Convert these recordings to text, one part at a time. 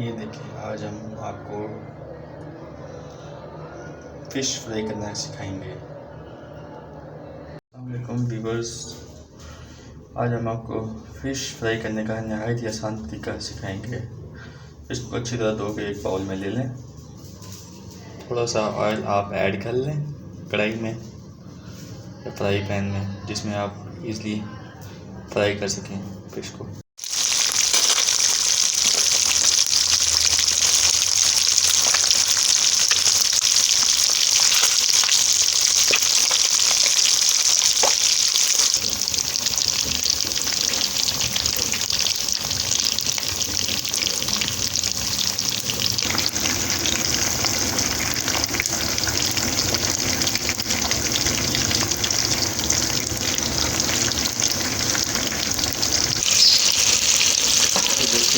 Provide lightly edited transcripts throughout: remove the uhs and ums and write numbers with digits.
ये देखिए, आज हम आपको फ़िश फ्राई करना सिखाएंगे। अस्सलामुअलैकुम व्यूअर्स, आज हम आपको फ़िश फ्राई करने का नहायत ही आसान तरीका सिखाएंगे। फ़िश को अच्छी तरह धो के एक बाउल में ले लें। थोड़ा सा ऑयल आप ऐड कर लें कढ़ाई में या फ्राई पैन में, जिसमें आप इजीली फ्राई कर सकें फ़िश को।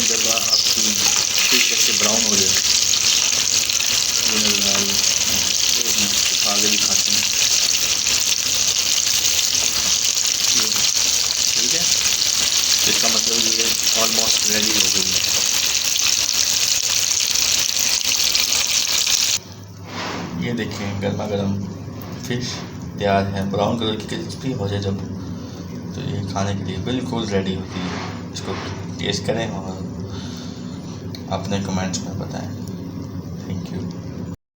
जब आपकी फ़िश ऐसे ब्राउन हो जाए, ये नज़र आ रही है, आगे भी खाते हैं ये, ठीक है। इसका मतलब ये ऑलमोस्ट रेडी हो गई है। ये देखिए, गर्मा गर्म फ़िश तैयार है। ब्राउन कलर की क्रिस्पी हो जाए जब, तो ये खाने के लिए बिल्कुल रेडी होती है। इसको टेस्ट करें और अपने कमेंट्स में बताएं। Thank you.